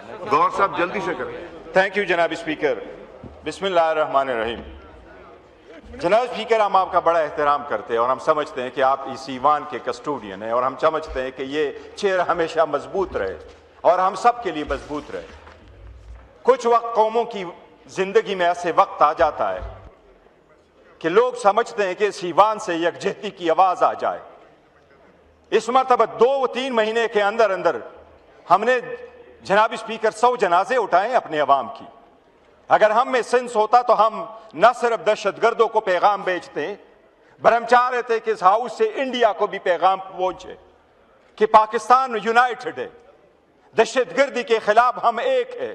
गौर साहब जल्दी से करें। थैंक यू जनाब स्पीकर। बिस्मिल्लाहिर्रहमानिर्रहीम। जनाब स्पीकर, हम आपका बड़ा एहतराम करते हैं और हम समझते हैं कि आप इस ईवान के कस्टोडियन हैं और हम समझते हैं कि ये चेयर हमेशा मजबूत रहे और हम सब के लिए मजबूत रहे। कुछ वक्त कौमों की जिंदगी में ऐसे वक्त आ जाता है कि लोग समझते हैं कि इस ईवान से यकजहती की आवाज आ जाए। इस मरतबा 2-3 महीने के अंदर अंदर हमने जनाब स्पीकर 100 जनाजे उठाए अपने अवाम की। अगर हम में सेंस होता तो हम न सिर्फ दहशतगर्दों को पैगाम भेजते, पर हम चाह रहे थे कि इस हाउस से इंडिया को भी पैगाम पहुंचे कि पाकिस्तान यूनाइटेड है, दहशतगर्दी के खिलाफ हम एक है।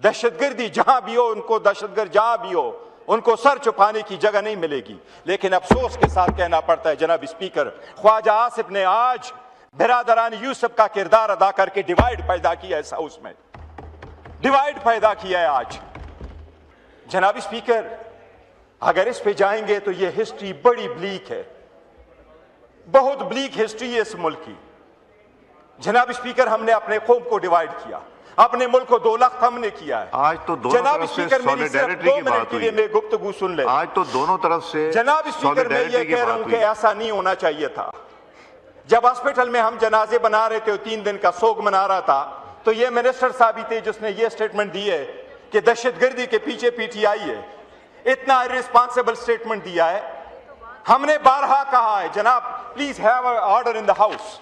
दहशतगर्दी जहां भी हो, उनको दहशतगर्द जहां भी हो, उनको सर छुपाने की जगह नहीं मिलेगी। लेकिन अफसोस के साथ कहना पड़ता है जनाब स्पीकर, ख्वाजा आसिफ ने आज बिरादरान यूसुफ का किरदार अदा करके डिवाइड पैदा किया है, इस हाउस में डिवाइड पैदा किया है आज। जनाब स्पीकर, अगर इस पे जाएंगे तो ये हिस्ट्री बड़ी ब्लीक है, बहुत ब्लीक हिस्ट्री है इस मुल्क की। जनाब स्पीकर, हमने अपने कौम को डिवाइड किया, अपने मुल्क को 2 लाख हमने किया है। आज तो दोनों तरफ से सॉलिडेरिटी की बात हुई। मैं गुफ्तगू सुन ले। आज तो दोनों तरफ से जनाब स्पीकर, मैं ये कह रहा हूं कि ऐसा नहीं होना चाहिए था। जब हॉस्पिटल में हम जनाजे बना रहे थे और 3 दिन का सोग मना रहा था, तो ये मिनिस्टर साहब ही थे जिसने ये स्टेटमेंट दी है कि दहशतगर्दी के पीछे पीटीआई है। इतना इररिस्पांसिबल स्टेटमेंट दिया है। हमने बारहा कहा है जनाब, please have order in the house.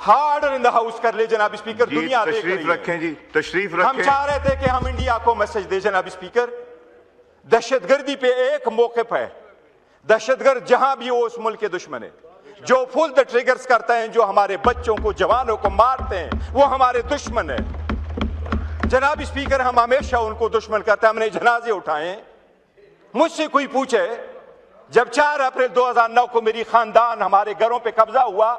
Order in the house कर ले जनाब स्पीकर। दुनिया देख रही है। तशरीफ रखें जी, तशरीफ रखें। हम चाह रहे थे कि हम इंडिया को मैसेज दे जनाब स्पीकर, दहशतगर्दी पे एक मौक़िफ़ है। दहशतगर्द जहां भी हो उस मुल्क के दुश्मन है। जो फुल द ट्रिगर्स करते हैं, जो हमारे बच्चों को, जवानों को मारते हैं, वो हमारे दुश्मन है। जनाब स्पीकर, हम हमेशा उनको दुश्मन करते हैं। हमने जनाजे उठाए। मुझसे कोई पूछे, जब 4 अप्रैल 2009 को मेरी खानदान हमारे घरों पे कब्जा हुआ,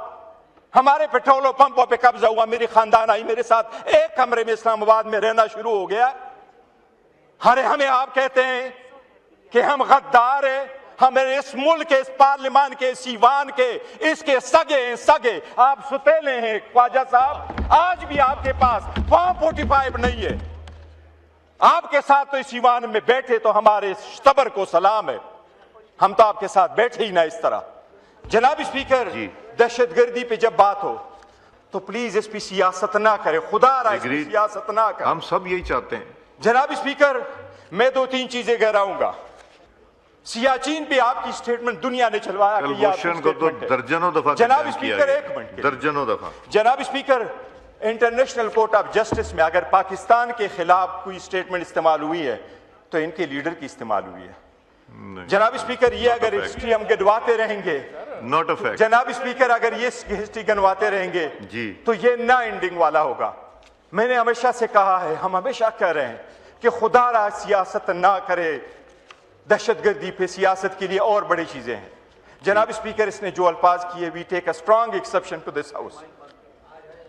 हमारे पेट्रोल पंपों पे कब्जा हुआ, मेरी खानदान आई मेरे साथ एक कमरे में इस्लामाबाद में रहना शुरू हो गया। अरे हमें आप कहते हैं कि हम गद्दार हैं, हमें इस मुल्क के, इस पार्लियामान के, इस ईवान के, इसके सगे आप सुतेले हैं। ख्वाजा साहब, आज भी आपके पास फॉर्म 45 नहीं है। आपके साथ तो इस ईवान में बैठे तो हमारे सबर को सलाम है। हम तो आपके साथ बैठे ही ना इस तरह। जनाब स्पीकर, दहशतगर्दी पे जब बात हो तो प्लीज इस पे सियासत ना करे, खुदा रहा इस पे सियासत ना करे। हम सब यही चाहते हैं। जनाब स्पीकर, मैं 2-3 चीजें गहराऊंगा। सियाचिन पे आपकी स्टेटमेंट दुनिया ने चलवाया कि ये आपकी को तो दर्जनों दफा जनाब स्पीकर, एक मिनट, दर्जनों दफा। जनाब speaker, international court of justice में अगर पाकिस्तान के खिलाफ कोई स्टेटमेंट इस्तेमाल हुई है तो इनके लीडर की इस्तेमाल हुई है। जनाब स्पीकर, ये अगर हिस्ट्री हम गिनवाते रहेंगे, नॉट अ फैक्ट। जनाब स्पीकर, अगर ये हिस्ट्री गिनवाते रहेंगे जी तो ये ना एंडिंग वाला होगा। मैंने हमेशा से कहा है, हम हमेशा कह रहे हैं कि खुदा रहा सियासत ना करे। दहशतगर्दी पे सियासत के लिए और बड़ी चीजें हैं। जनाब स्पीकर, इसने जो अल्फाज किए, we take a strong exception to this house.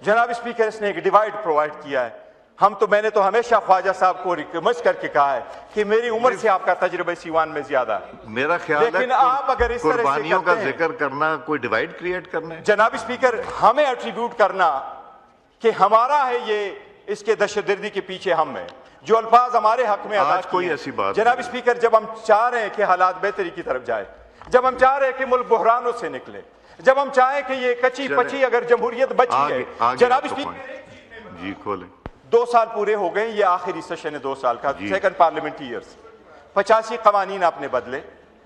जनाब स्पीकर, इसने एक डिवाइड प्रोवाइड किया है। मैंने तो हमेशा ख्वाजा साहब को रिक्वेस्ट करके कहा है कि मेरी उम्र से आपका तजुर्बा सीवान में ज्यादा है। मेरा ख्याल लेकिन है आप अगर इस तरह से कुर्बानियों का जिक्र करना कोई डिवाइड क्रिएट करना है। जनाब स्पीकर, हमें एट्रीब्यूट करना कि हमारा है ये, इसके दहशतगर्दी के पीछे हम हैं। जो अल्फाज हमारे हक में आज कोई ऐसी बात जनाब स्पीकर, जब हम चाह रहे हैं कि हालात बेहतरी की तरफ जाए, जब हम चाह रहे हैं कि मुल्क बहरानों से निकले, जब हम चाहें कि ये कच्ची पची अगर जमहूरियत बची है, जनाब स्पीकर जी खोले, 2 साल पूरे हो गए। ये आखिरी सेशन है 2 साल का, सेकंड पार्लियामेंट्री ईयर्स। 85 कवानीन आपने बदले,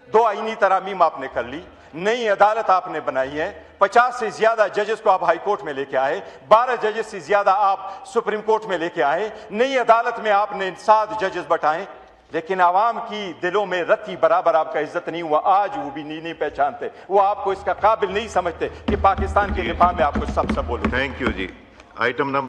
2 आईनी तरामीम आपने कर ली, नई अदालत आपने बनाई है, 50 से ज्यादा जजेस को आप हाई कोर्ट में लेके आए, 12 जजेस से ज्यादा आप सुप्रीम कोर्ट में लेके आए, नई अदालत में आपने 7 जजेस बैठाए। लेकिन आवाम की दिलों में रत्ती बराबर आपका इज्जत नहीं हुआ। आज वो भी नहीं पहचानते, वो आपको इसका काबिल नहीं समझते कि पाकिस्तान के दिफा में आपको सब बोलो। Thank you ji. Item number